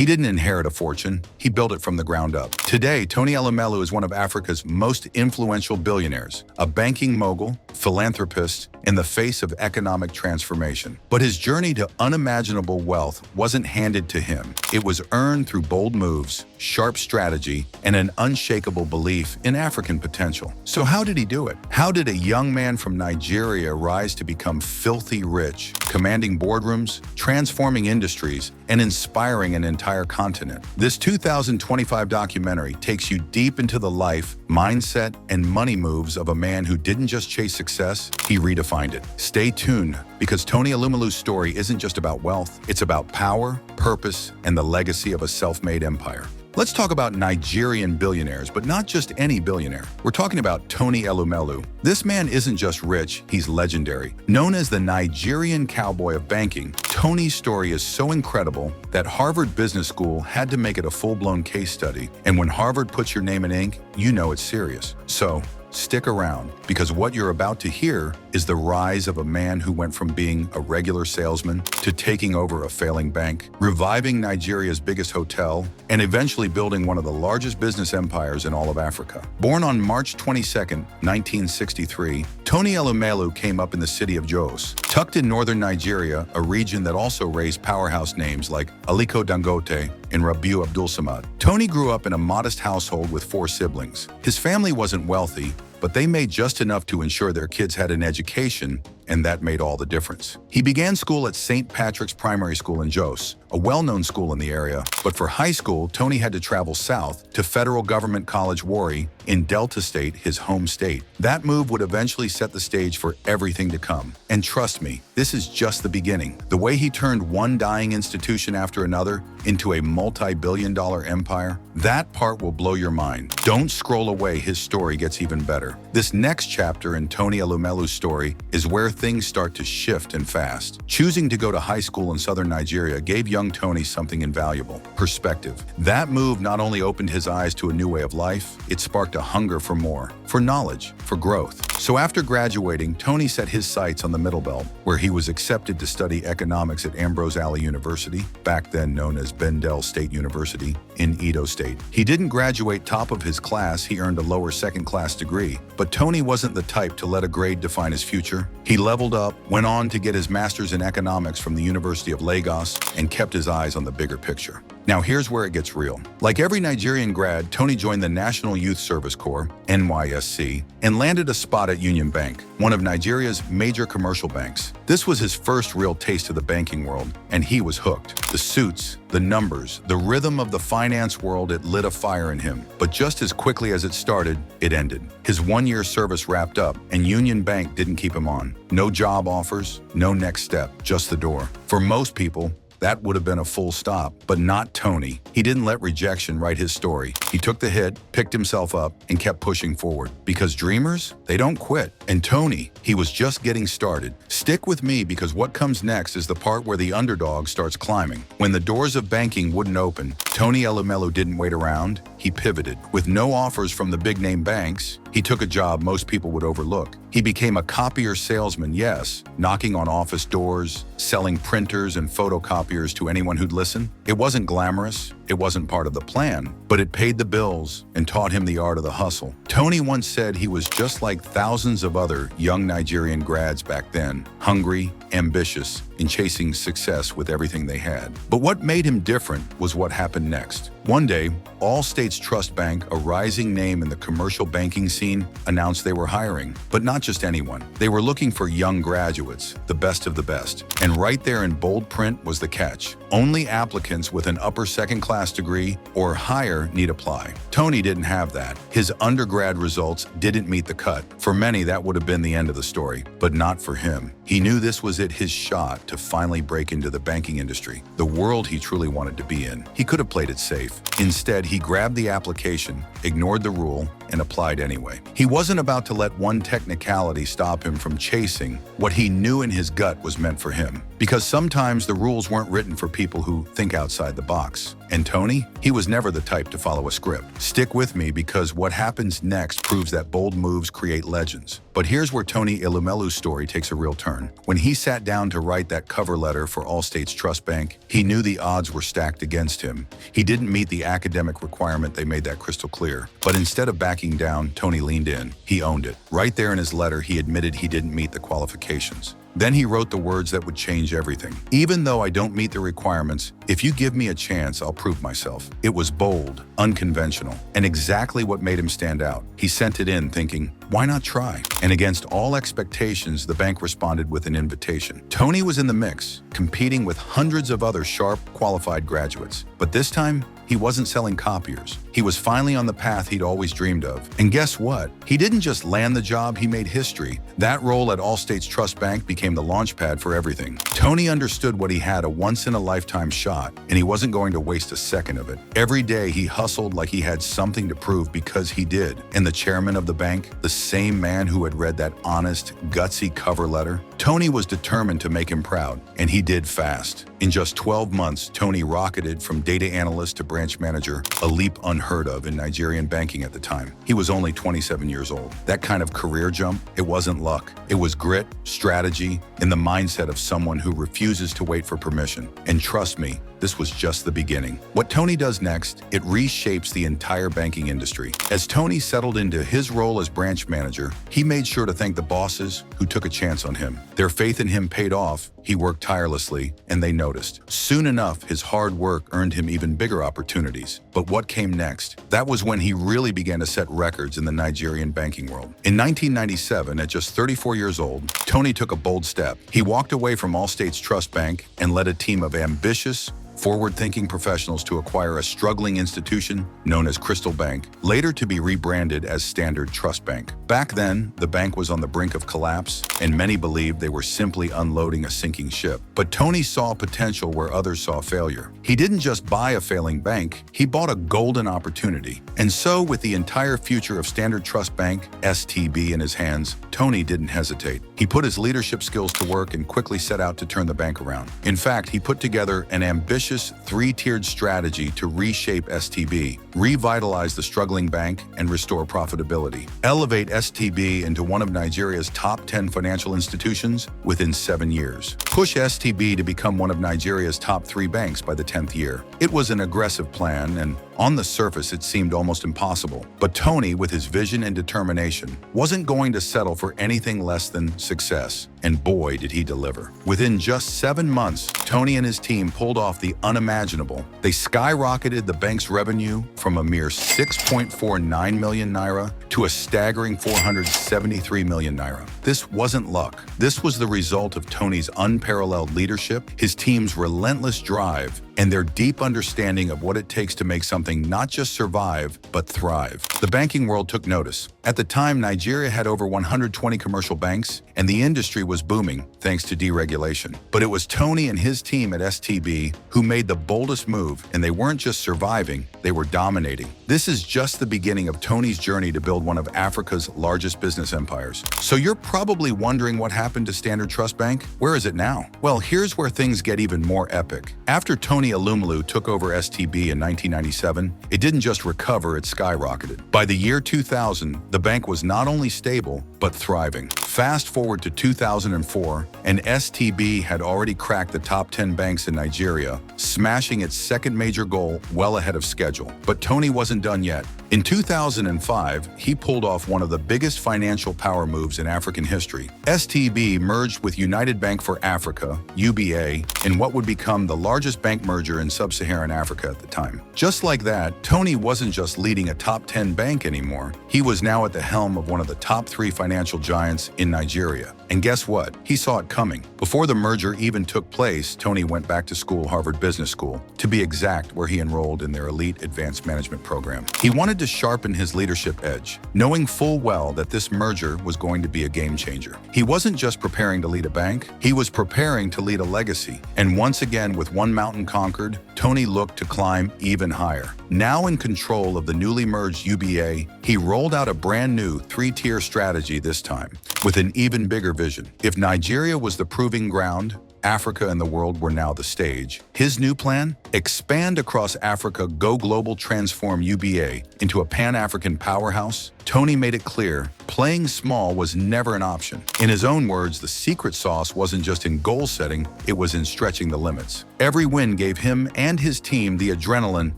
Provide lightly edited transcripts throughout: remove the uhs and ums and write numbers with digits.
He didn't inherit a fortune, he built it from the ground up. Today, Tony Elumelu is one of Africa's most influential billionaires, a banking mogul, philanthropist, in the face of economic transformation. But his journey to unimaginable wealth wasn't handed to him. It was earned through bold moves, sharp strategy, and an unshakable belief in African potential. So how did he do it? How did a young man from Nigeria rise to become filthy rich, commanding boardrooms, transforming industries, and inspiring an entire continent? This 2025 documentary takes you deep into the life, mindset, and money moves of a man who didn't just chase success, he redefined it. Stay tuned, because Tony Elumelu's story isn't just about wealth, it's about power, purpose, and the legacy of a self-made empire. Let's talk about Nigerian billionaires, but not just any billionaire. We're talking about Tony Elumelu. This man isn't just rich, he's legendary. Known as the Nigerian cowboy of banking, Tony's story is so incredible that Harvard Business School had to make it a full-blown case study. And when Harvard puts your name in ink, you know it's serious. So, stick around, because what you're about to hear is the rise of a man who went from being a regular salesman to taking over a failing bank, reviving Nigeria's biggest hotel, and eventually building one of the largest business empires in all of Africa. Born on March 22, 1963, Tony Elumelu came up in the city of Jos, tucked in northern Nigeria, a region that also raised powerhouse names like Aliko Dangote and Rabiu Abdul-Samad. Tony grew up in a modest household with 4 siblings. His family wasn't wealthy, but they made just enough to ensure their kids had an education, and that made all the difference. He began school at St. Patrick's Primary School in Jos, a well-known school in the area, but for high school, Tony had to travel south to Federal Government College Warri in Delta State, his home state. That move would eventually set the stage for everything to come. And trust me, this is just the beginning. The way he turned one dying institution after another into a multi-billion-dollar empire, that part will blow your mind. Don't scroll away, his story gets even better. This next chapter in Tony Elumelu's story is where things start to shift and fast. Choosing to go to high school in southern Nigeria gave young Tony something invaluable: perspective. That move not only opened his eyes to a new way of life, it sparked a hunger for more, for knowledge, for growth. So after graduating, Tony set his sights on the Middle Belt, where he was accepted to study economics at Ambrose Alley University, back then known as Bendel State University, in Edo State. He didn't graduate top of his class, he earned a lower second-class degree. But Tony wasn't the type to let a grade define his future. He leveled up, went on to get his master's in economics from the University of Lagos, and kept his eyes on the bigger picture. Now here's where it gets real. Like every Nigerian grad, Tony joined the National Youth Service Corps, NYSC, and landed a spot at Union Bank, one of Nigeria's major commercial banks. This was his first real taste of the banking world, and he was hooked. The suits, the numbers, the rhythm of the finance world, it lit a fire in him. But just as quickly as it started, it ended. His one-year service wrapped up, and Union Bank didn't keep him on. No job offers, no next step, just the door. For most people, that would have been a full stop, but not Tony. He didn't let rejection write his story. He took the hit, picked himself up, and kept pushing forward. Because dreamers, they don't quit. And Tony, he was just getting started. Stick with me, because what comes next is the part where the underdog starts climbing. When the doors of banking wouldn't open, Tony Elumelu didn't wait around. He pivoted. With no offers from the big-name banks, he took a job most people would overlook. He became a copier salesman, yes, knocking on office doors, selling printers and photocopiers to anyone who'd listen. It wasn't glamorous, it wasn't part of the plan, but it paid the bills and taught him the art of the hustle. Tony once said he was just like thousands of other young Nigerian grads back then, hungry, ambitious, and chasing success with everything they had. But what made him different was what happened next. One day, All States Trust Bank, a rising name in the commercial banking scene, announced they were hiring. But not just anyone. They were looking for young graduates, the best of the best. And right there in bold print was the catch. Only applicants with an upper second-class degree or higher need apply. Tony didn't have that. His undergrad results didn't meet the cut. For many, that would have been the end of the story, but not for him. He knew this was it, his shot to finally break into the banking industry, the world he truly wanted to be in. He could have played it safe. Instead, he grabbed the application, ignored the rule, and applied anyway. He wasn't about to let one technicality stop him from chasing what he knew in his gut was meant for him. Because sometimes the rules weren't written for people who think outside the box. And Tony? He was never the type to follow a script. Stick with me because what happens next proves that bold moves create legends. But here's where Tony Elumelu's story takes a real turn. When he sat down to write that cover letter for Allstate's Trust Bank, he knew the odds were stacked against him. He didn't meet the academic requirement, they made that crystal clear. But instead of backing down, Tony leaned in. He owned it. Right there in his letter, he admitted he didn't meet the qualifications. Then he wrote the words that would change everything. Even though I don't meet the requirements, if you give me a chance, I'll prove myself. It was bold, unconventional, and exactly what made him stand out. He sent it in thinking, why not try? And against all expectations, the bank responded with an invitation. Tony was in the mix, competing with hundreds of other sharp, qualified graduates. But this time, he wasn't selling copiers. He was finally on the path he'd always dreamed of. And guess what? He didn't just land the job, he made history. That role at Allstate's Trust Bank became the launchpad for everything. Tony understood what he had, a once-in-a-lifetime shot, and he wasn't going to waste a second of it. Every day he hustled like he had something to prove, because he did. And the chairman of the bank, the same man who had read that honest, gutsy cover letter, Tony was determined to make him proud, and he did fast. In just 12 months, Tony rocketed from data analyst to branch manager, a leap unheard of in Nigerian banking at the time. He was only 27 years old. That kind of career jump, it wasn't luck. It was grit, strategy, and the mindset of someone who refuses to wait for permission. And trust me, this was just the beginning. What Tony does next, it reshapes the entire banking industry. As Tony settled into his role as branch manager, he made sure to thank the bosses who took a chance on him. Their faith in him paid off. He worked tirelessly, and they noticed. Soon enough, his hard work earned him even bigger opportunities. But what came next? That was when he really began to set records in the Nigerian banking world. In 1997, at just 34 years old, Tony took a bold step. He walked away from Allstate's Trust Bank and led a team of ambitious, forward-thinking professionals to acquire a struggling institution known as Crystal Bank, later to be rebranded as Standard Trust Bank. Back then, the bank was on the brink of collapse, and many believed they were simply unloading a sinking ship. But Tony saw potential where others saw failure. He didn't just buy a failing bank, he bought a golden opportunity. And so, with the entire future of Standard Trust Bank, STB, in his hands, Tony didn't hesitate. He put his leadership skills to work and quickly set out to turn the bank around. In fact, he put together an ambitious three-tiered strategy to reshape STB, revitalize the struggling bank, and restore profitability. Elevate STB into one of Nigeria's top 10 financial institutions within 7 years. Push STB to become one of Nigeria's top 3 banks by the 10th year. It was an aggressive plan, and on the surface it seemed almost impossible. But Tony, with his vision and determination, wasn't going to settle for anything less than success. And boy, did he deliver. Within just 7 months, Tony and his team pulled off the unimaginable. They skyrocketed the bank's revenue from a mere 6.49 million naira to a staggering 473 million naira. This wasn't luck. This was the result of Tony's unparalleled leadership, his team's relentless drive, and their deep understanding of what it takes to make something not just survive, but thrive. The banking world took notice. At the time, Nigeria had over 120 commercial banks, and the industry was booming thanks to deregulation. But it was Tony and his team at STB who made the boldest move, and they weren't just surviving, they were dominating. This is just the beginning of Tony's journey to build one of Africa's largest business empires. So you're probably wondering what happened to Standard Trust Bank? Where is it now? Well, here's where things get even more epic. After Tony Elumelu took over STB in 1997, it didn't just recover, it skyrocketed. By the year 2000, the bank was not only stable, but thriving. Fast forward to 2004, and STB had already cracked the top 10 banks in Nigeria, smashing its second major goal well ahead of schedule. But Tony wasn't done yet. In 2005, he pulled off one of the biggest financial power moves in African history. STB merged with United Bank for Africa, UBA, in what would become the largest bank merger in sub-Saharan Africa at the time. Just like that, Tony wasn't just leading a top 10 bank anymore. He was now at the helm of one of the top 3 financial giants in Nigeria. And guess what? He saw it coming. Before the merger even took place, Tony went back to school, Harvard Business School, to be exact, where he enrolled in their elite advanced management program. He wanted to sharpen his leadership edge, knowing full well that this merger was going to be a game changer. He wasn't just preparing to lead a bank, he was preparing to lead a legacy. And once again, with one mountain conquered, Tony looked to climb even higher. Now in control of the newly merged UBA, he rolled out a brand new 3-tier strategy this time, with an even bigger vision. If Nigeria was the proving ground, Africa and the world were now the stage. His new plan? Expand across Africa, go global, transform UBA into a Pan-African powerhouse. Tony made it clear, playing small was never an option. In his own words, the secret sauce wasn't just in goal setting, it was in stretching the limits. Every win gave him and his team the adrenaline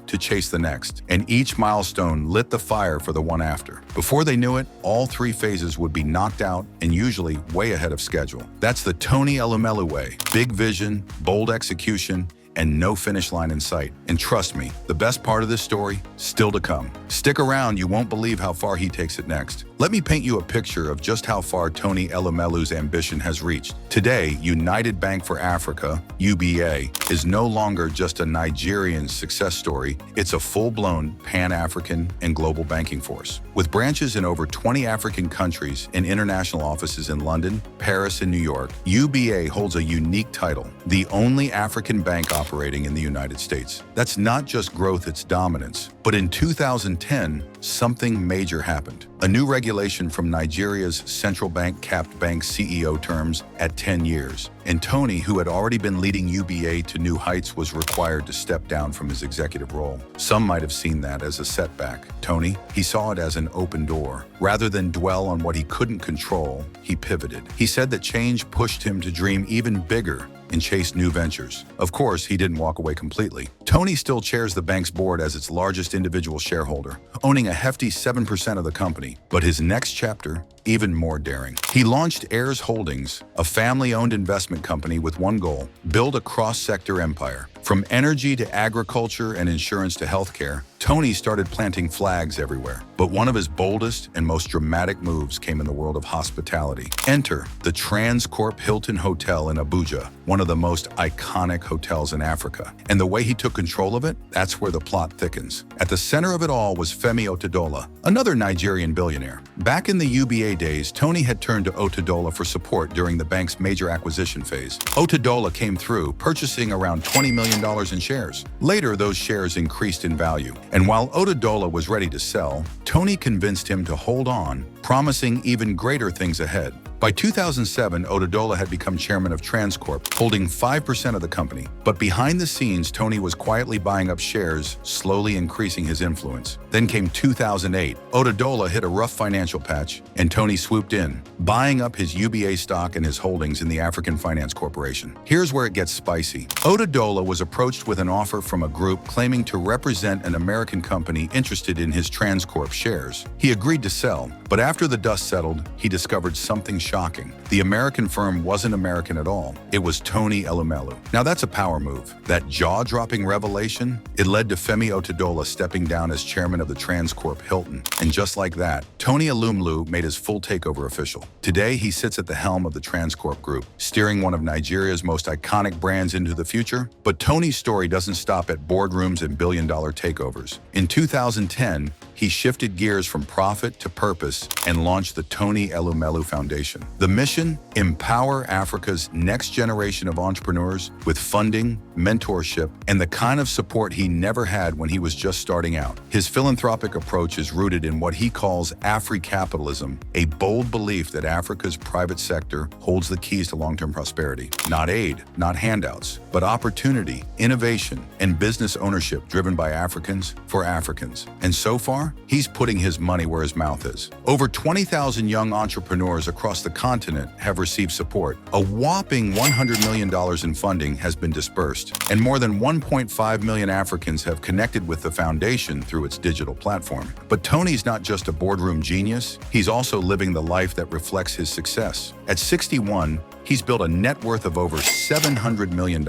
to chase the next, and each milestone lit the fire for the one after. Before they knew it, all three phases would be knocked out and usually way ahead of schedule. That's the Tony Elumelu way. Big vision, bold execution, and no finish line in sight. And trust me, the best part of this story, still to come. Stick around, you won't believe how far he takes it next. Let me paint you a picture of just how far Tony Elumelu's ambition has reached. Today, United Bank for Africa, UBA, is no longer just a Nigerian success story, it's a full-blown Pan-African and global banking force. With branches in over 20 African countries and international offices in London, Paris, and New York, UBA holds a unique title, the only African bank operating in the United States. That's not just growth, it's dominance. But in 2010, something major happened. A new regulation from Nigeria's central bank capped bank CEO terms at 10 years. And Tony, who had already been leading UBA to new heights, was required to step down from his executive role. Some might have seen that as a setback. Tony, he saw it as an open door. Rather than dwell on what he couldn't control, he pivoted. He said that change pushed him to dream even bigger and chase new ventures. Of course, he didn't walk away completely. Tony still chairs the bank's board as its largest individual shareholder, owning a hefty 7% of the company. But his next chapter, even more daring. He launched Heirs Holdings, a family-owned investment company with one goal: build a cross-sector empire. From energy to agriculture and insurance to healthcare, Tony started planting flags everywhere. But one of his boldest and most dramatic moves came in the world of hospitality. Enter the Transcorp Hilton Hotel in Abuja, one of the most iconic hotels in Africa. And the way he took control of it, that's where the plot thickens. At the center of it all was Femi Otedola, another Nigerian billionaire. Back in the UBA days, Tony had turned to Otedola for support during the bank's major acquisition phase. Otedola came through, purchasing around $20 million in shares. Later, those shares increased in value. And while Otedola was ready to sell, Tony convinced him to hold on, promising even greater things ahead. By 2007, Otedola had become chairman of Transcorp, holding 5% of the company. But behind the scenes, Tony was quietly buying up shares, slowly increasing his influence. Then came 2008. Otedola hit a rough financial patch, and Tony swooped in, buying up his UBA stock and his holdings in the African Finance Corporation. Here's where it gets spicy. Otedola was approached with an offer from a group claiming to represent an American company interested in his Transcorp shares. He agreed to sell, but after the dust settled, he discovered something shocking. The American firm wasn't American at all. It was Tony Elumelu. Now that's a power move. That jaw-dropping revelation, it led to Femi Otedola stepping down as chairman of the Transcorp Hilton. And just like that, Tony Elumelu made his full takeover official. Today, he sits at the helm of the Transcorp Group, steering one of Nigeria's most iconic brands into the future. But Tony's story doesn't stop at boardrooms and billion-dollar takeovers. In 2010, he shifted gears from profit to purpose and launched the Tony Elumelu Foundation. The mission? Empower Africa's next generation of entrepreneurs with funding, mentorship, and the kind of support he never had when he was just starting out. His philanthropic approach is rooted in what he calls Afri-capitalism, a bold belief that Africa's private sector holds the keys to long-term prosperity. Not aid, not handouts, but opportunity, innovation, and business ownership driven by Africans for Africans. And so far, he's putting his money where his mouth is. Over 20,000 young entrepreneurs across the continent have received support. A whopping $100 million in funding has been dispersed, and more than 1.5 million Africans have connected with the foundation through its digital platform. But Tony's not just a boardroom genius, he's also living the life that reflects his success. At 61, he's built a net worth of over $700 million.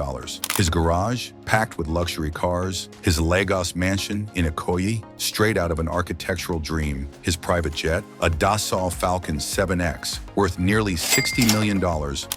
His garage, packed with luxury cars, his Lagos mansion in Ikoyi, straight out of an architectural dream, his private jet, a Dassault Falcon 7X, worth nearly $60 million,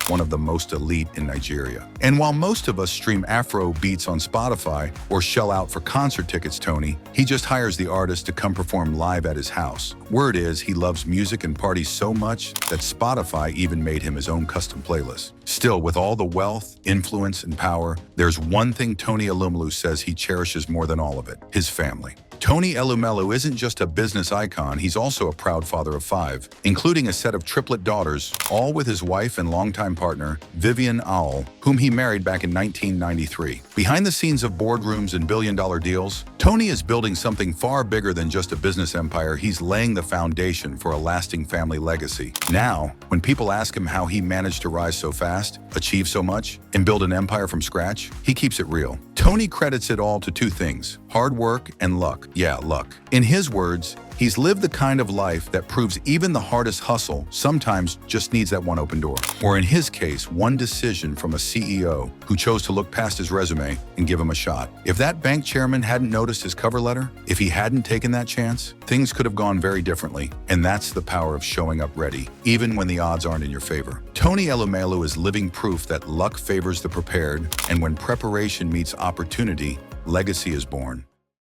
one of the most elite in Nigeria. And while most of us stream Afro beats on Spotify or shell out for concert tickets, Tony, he just hires the artist to come perform live at his house. Word is he loves music and parties so much that Spotify even made him his own custom playlist. Still, with all the wealth, influence, and power, there's one thing Tony Elumelu says he cherishes more than all of it: his family. Tony Elumelu isn't just a business icon, he's also a proud father of 5, including a set of triplet daughters, all with his wife and longtime partner, Vivian Owl, whom he married back in 1993. Behind the scenes of boardrooms and billion-dollar deals, Tony is building something far bigger than just a business empire. He's laying the foundation for a lasting family legacy. Now, when people ask him how he managed to rise so fast, achieve so much, and build an empire from scratch, he keeps it real. Tony credits it all to 2 things: hard work and luck. Yeah, luck. In his words, he's lived the kind of life that proves even the hardest hustle sometimes just needs that one open door. Or in his case, one decision from a CEO who chose to look past his resume and give him a shot. If that bank chairman hadn't noticed his cover letter, if he hadn't taken that chance, things could have gone very differently. And that's the power of showing up ready, even when the odds aren't in your favor. Tony Elumelu is living proof that luck favors the prepared, and when preparation meets opportunity, legacy is born.